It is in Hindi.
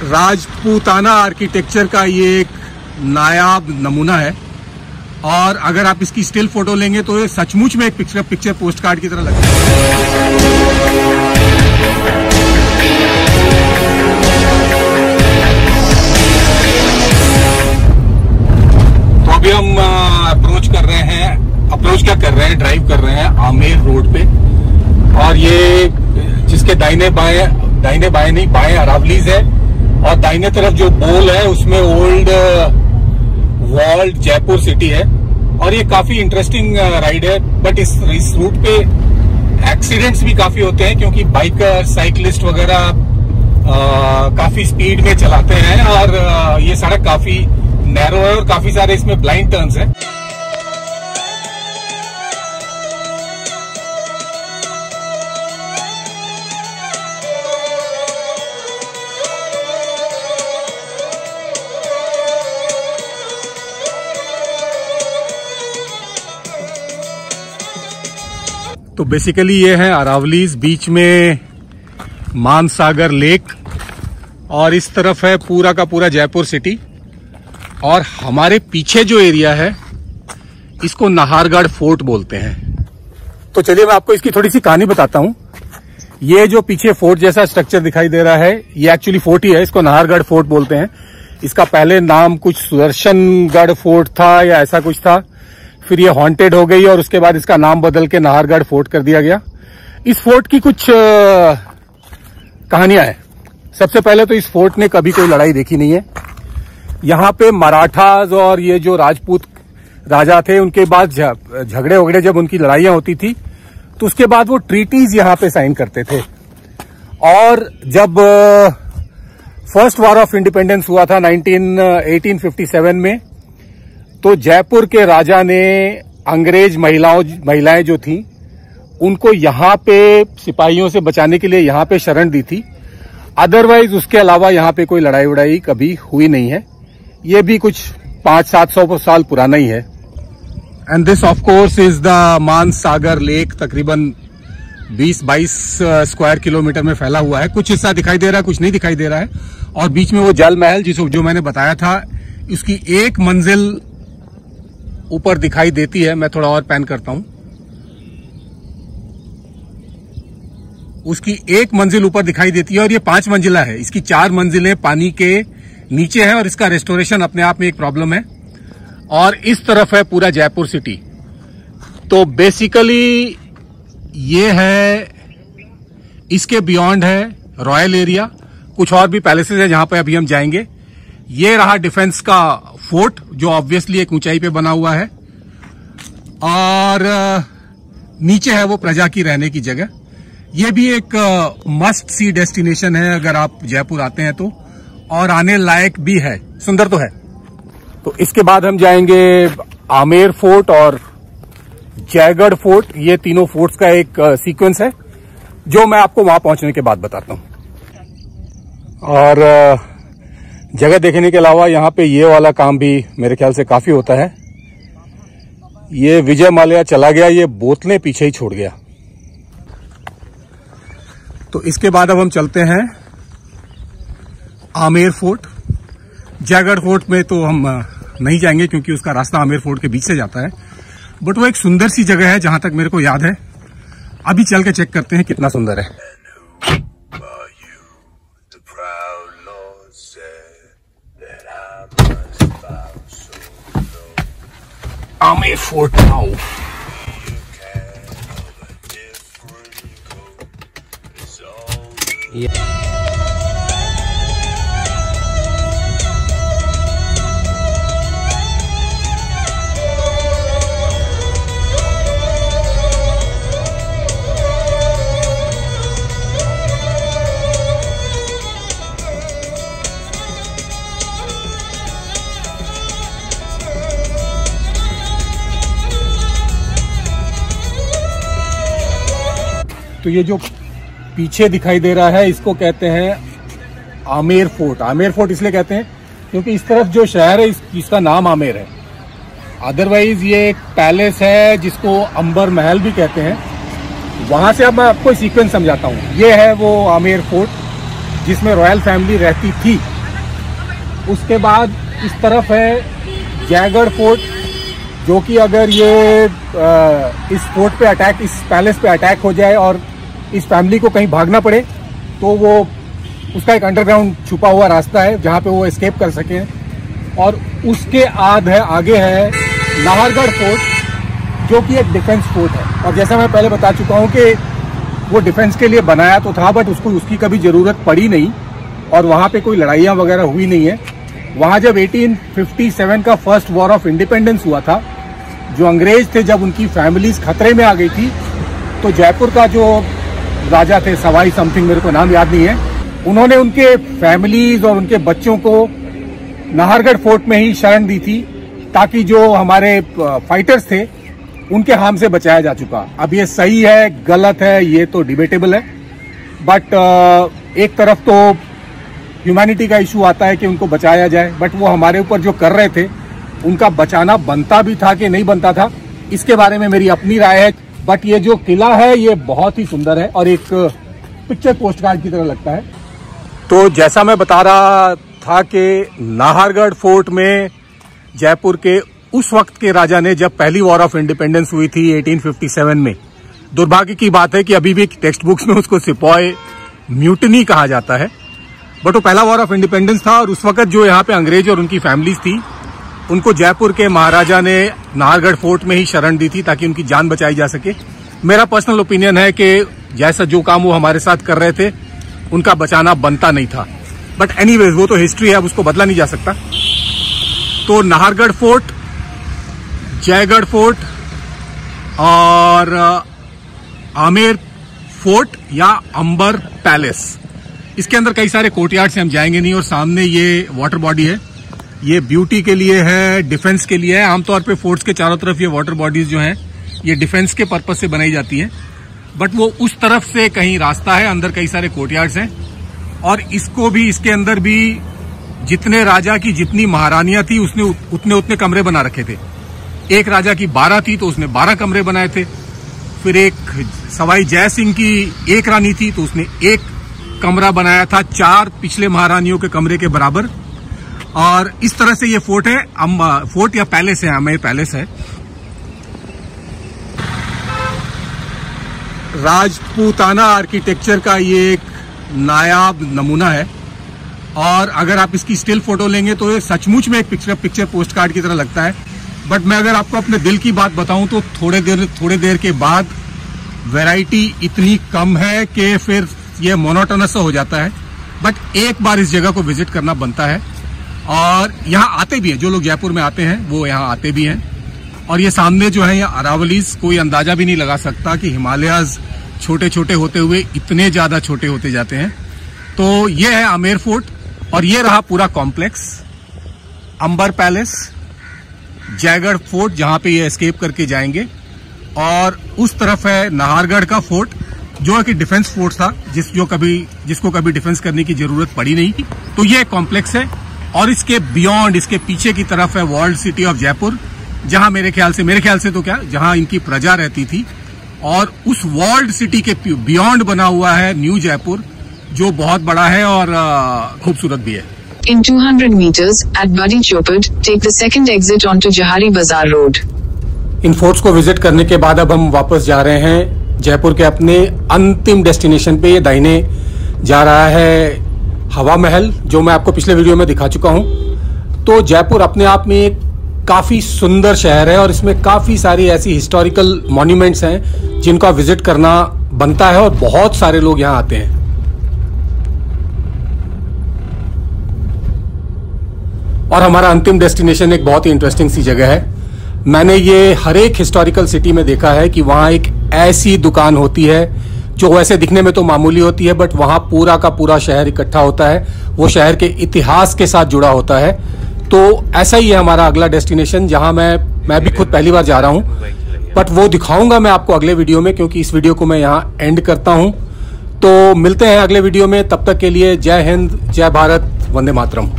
राजपूताना आर्किटेक्चर का ये एक नायाब नमूना है और अगर आप इसकी स्टिल फोटो लेंगे तो ये सचमुच में एक पिक्चर पोस्ट कार्ड की तरह लगता है। तो अभी हम अप्रोच कर रहे हैं ड्राइव कर रहे हैं आमेर रोड पे और ये जिसके दाहिने बाएं नहीं बाएं अरावलीज है और दाहिने तरफ जो बोल है उसमें ओल्ड वर्ल्ड जयपुर सिटी है और ये काफी इंटरेस्टिंग राइड है। बट इस रूट पे एक्सीडेंट्स भी काफी होते हैं क्योंकि बाइकर साइकिलिस्ट वगैरह काफी स्पीड में चलाते हैं और ये सड़क काफी नैरो है और काफी सारे इसमें ब्लाइंड टर्न्स हैं। तो बेसिकली ये है अरावलीज, बीच में मानसागर लेक और इस तरफ है पूरा का पूरा जयपुर सिटी और हमारे पीछे जो एरिया है इसको नाहरगढ़ फोर्ट बोलते हैं। तो चलिए मैं आपको इसकी थोड़ी सी कहानी बताता हूं। ये जो पीछे फोर्ट जैसा स्ट्रक्चर दिखाई दे रहा है ये एक्चुअली फोर्ट ही है, इसको नाहरगढ़ फोर्ट बोलते हैं। इसका पहले नाम कुछ सुदर्शनगढ़ फोर्ट था या ऐसा कुछ था, फिर ये हॉन्टेड हो गई और उसके बाद इसका नाम बदल के नाहरगढ़ फोर्ट कर दिया गया। इस फोर्ट की कुछ कहानियां हैं। सबसे पहले तो इस फोर्ट ने कभी कोई लड़ाई देखी नहीं है। यहाँ पे मराठाज और ये जो राजपूत राजा थे उनके बाद झगड़े वगड़े जब उनकी लड़ाइयां होती थी तो उसके बाद वो ट्रीटीज यहाँ पे साइन करते थे और जब फर्स्ट वॉर ऑफ इंडिपेंडेंस हुआ था 1857 में तो जयपुर के राजा ने अंग्रेज महिलाएं जो थी उनको यहाँ पे सिपाहियों से बचाने के लिए यहाँ पे शरण दी थी। अदरवाइज उसके अलावा यहाँ पे कोई लड़ाई वड़ाई कभी हुई नहीं है। ये भी कुछ 500-700 साल पुराना ही है। And this of course is the Mansagar lake, तकरीबन 20-22 स्क्वायर किलोमीटर में फैला हुआ है। कुछ हिस्सा दिखाई दे रहा है, कुछ नहीं दिखाई दे रहा है और बीच में वो जल महल जो मैंने बताया था उसकी एक मंजिल ऊपर दिखाई देती है। मैं थोड़ा और पैन करता हूं। उसकी एक मंजिल ऊपर दिखाई देती है और ये 5 मंजिला है। इसकी 4 मंजिलें पानी के नीचे है और इसका रेस्टोरेशन अपने आप में एक प्रॉब्लम है। और इस तरफ है पूरा जयपुर सिटी। तो बेसिकली ये है, इसके बियॉन्ड है रॉयल एरिया, कुछ और भी पैलेसेस है जहां पे अभी हम जाएंगे। ये रहा डिफेंस का फोर्ट जो ऑब्वियसली एक ऊंचाई पे बना हुआ है और नीचे है वो प्रजा की रहने की जगह। ये भी एक मस्ट सी डेस्टिनेशन है अगर आप जयपुर आते हैं तो, और आने लायक भी है, सुंदर तो है। तो इसके बाद हम जाएंगे आमेर फोर्ट और जयगढ़ फोर्ट। ये तीनों फोर्ट्स का एक सीक्वेंस है जो मैं आपको वहां पहुंचने के बाद बताता हूं। और जगह देखने के अलावा यहाँ पे ये वाला काम भी मेरे ख्याल से काफी होता है। ये विजय माल्या चला गया, ये बोतलें पीछे ही छोड़ गया। तो इसके बाद अब हम चलते हैं आमेर फोर्ट। जयगढ़ फोर्ट में तो हम नहीं जाएंगे क्योंकि उसका रास्ता आमेर फोर्ट के बीच से जाता है, बट वो एक सुंदर सी जगह है जहां तक मेरे को याद है। अभी चल के चेक करते हैं कितना सुंदर है। Amer fort now. तो ये जो पीछे दिखाई दे रहा है इसको कहते हैं आमेर फोर्ट। आमेर फोर्ट इसलिए कहते हैं क्योंकि इस तरफ जो शहर है इसका नाम आमेर है। अदरवाइज ये एक पैलेस है जिसको अंबर महल भी कहते हैं। वहां से अब मैं आपको सीक्वेंस समझाता हूँ। ये है वो आमेर फोर्ट जिसमें रॉयल फैमिली रहती थी। उसके बाद इस तरफ है जयगढ़ फोर्ट, जो कि अगर ये इस फोर्ट पे अटैक, इस पैलेस पे अटैक हो जाए और इस फैमिली को कहीं भागना पड़े तो वो उसका एक अंडरग्राउंड छुपा हुआ रास्ता है जहाँ पे वो एस्केप कर सकें। और उसके आगे है नाहरगढ़ फोर्ट, जो कि एक डिफेंस फोर्ट है। और जैसा मैं पहले बता चुका हूँ कि वो डिफेंस के लिए बनाया तो था, बट उसकी कभी ज़रूरत पड़ी नहीं और वहाँ पे कोई लड़ाइयाँ वगैरह हुई नहीं है। वहाँ जब 1857 का फर्स्ट वॉर ऑफ इंडिपेंडेंस हुआ था, जो अंग्रेज थे, जब उनकी फैमिलीज खतरे में आ गई थी, तो जयपुर का जो राजा थे, सवाई समथिंग, मेरे को नाम याद नहीं है, उन्होंने उनके फैमिलीज और उनके बच्चों को नाहरगढ़ फोर्ट में ही शरण दी थी, ताकि जो हमारे फाइटर्स थे उनके हार्म से बचाया जा चुका। अब ये सही है गलत है ये तो डिबेटेबल है, बट एक तरफ तो ह्यूमैनिटी का इशू आता है कि उनको बचाया जाए, बट वो हमारे ऊपर जो कर रहे थे उनका बचाना बनता भी था कि नहीं बनता था, इसके बारे में मेरी अपनी राय है। बट ये जो किला है ये बहुत ही सुंदर है और एक पिक्चर पोस्ट कार्ड की तरह लगता है। तो जैसा मैं बता रहा था कि नाहरगढ़ फोर्ट में जयपुर के उस वक्त के राजा ने, जब पहली वॉर ऑफ इंडिपेंडेंस हुई थी 1857 में, दुर्भाग्य की बात है कि अभी भी टेक्स्ट बुक्स में उसको सिपॉय म्यूटनी कहा जाता है, बट वो पहला वॉर ऑफ इंडिपेंडेंस था। और उस वक्त जो यहाँ पे अंग्रेज और उनकी फैमिलीज थी, उनको जयपुर के महाराजा ने नाहरगढ़ फोर्ट में ही शरण दी थी ताकि उनकी जान बचाई जा सके। मेरा पर्सनल ओपिनियन है कि जैसा जो काम वो हमारे साथ कर रहे थे उनका बचाना बनता नहीं था, बट एनीवेज वो तो हिस्ट्री है, अब उसको बदला नहीं जा सकता। तो नाहरगढ़ फोर्ट, जयगढ़ फोर्ट और आमेर फोर्ट या अंबर पैलेस, इसके अंदर कई सारे कोर्टयार्ड से हम जाएंगे नहीं। और सामने ये वाटर बॉडी है, ये ब्यूटी के लिए है, डिफेंस के लिए है। आमतौर पे फोर्ट्स के चारों तरफ ये वाटर बॉडीज जो हैं ये डिफेंस के पर्पज से बनाई जाती है, बट वो उस तरफ से कहीं रास्ता है, अंदर कई सारे कोर्टयार्ड्स हैं। और इसको भी, इसके अंदर भी जितने राजा की जितनी महारानियां थी उसने उतने कमरे बना रखे थे। एक राजा की 12 थी तो उसने 12 कमरे बनाए थे। फिर एक सवाई जय सिंह की एक रानी थी तो उसने एक कमरा बनाया था 4 पिछले महारानियों के कमरे के बराबर। और इस तरह से ये फोर्ट है, फोर्ट या पैलेस है, आमेर पैलेस है। राजपूताना आर्किटेक्चर का ये एक नायाब नमूना है और अगर आप इसकी स्टिल फोटो लेंगे तो ये सचमुच में एक पिक्चर पोस्ट कार्ड की तरह लगता है। बट मैं अगर आपको अपने दिल की बात बताऊं तो थोड़े देर के बाद वैरायटी इतनी कम है कि फिर ये मोनोटोनस हो जाता है। बट एक बार इस जगह को विजिट करना बनता है और यहाँ आते भी हैं, जो लोग जयपुर में आते हैं वो यहाँ आते भी हैं। और ये सामने जो है ये अरावलीज, कोई अंदाजा भी नहीं लगा सकता कि हिमालयाज छोटे छोटे होते हुए इतने ज्यादा छोटे होते जाते हैं। तो ये है आमेर फोर्ट और ये रहा पूरा कॉम्प्लेक्स, अंबर पैलेस, जयगढ़ फोर्ट जहां पे ये एस्केप करके जाएंगे, और उस तरफ है नाहरगढ़ का फोर्ट जो कि डिफेंस फोर्ट था, जिसको कभी डिफेंस करने की जरूरत पड़ी नहीं। तो ये कॉम्प्लेक्स है और इसके बियॉन्ड, इसके पीछे की तरफ है वर्ल्ड सिटी ऑफ जयपुर, जहां मेरे ख्याल से तो क्या, जहां इनकी प्रजा रहती थी। और उस वर्ल्ड सिटी के बियॉन्ड बना हुआ है न्यू जयपुर, जो बहुत बड़ा है और खूबसूरत भी है। In 200 meters at Badi Chopad, take the second exit onto Jahari Bazaar Road. In forts को विजिट करने के बाद अब हम वापस जा रहे हैं जयपुर के अपने अंतिम डेस्टिनेशन पे। ये दाहिने जा रहा है हवा महल, जो मैं आपको पिछले वीडियो में दिखा चुका हूं। तो जयपुर अपने आप में एक काफी सुंदर शहर है और इसमें काफी सारी ऐसी हिस्टोरिकल मॉन्यूमेंट्स हैं जिनको विजिट करना बनता है और बहुत सारे लोग यहाँ आते हैं। और हमारा अंतिम डेस्टिनेशन एक बहुत ही इंटरेस्टिंग सी जगह है। मैंने ये हर एक हिस्टोरिकल सिटी में देखा है कि वहाँ एक ऐसी दुकान होती है जो वैसे दिखने में तो मामूली होती है, बट वहाँ पूरा का पूरा शहर इकट्ठा होता है, वो शहर के इतिहास के साथ जुड़ा होता है। तो ऐसा ही है हमारा अगला डेस्टिनेशन, जहाँ मैं भी खुद पहली बार जा रहा हूँ, बट वो दिखाऊंगा मैं आपको अगले वीडियो में, क्योंकि इस वीडियो को मैं यहाँ एंड करता हूँ। तो मिलते हैं अगले वीडियो में, तब तक के लिए जय हिंद, जय भारत, वंदे मातरम।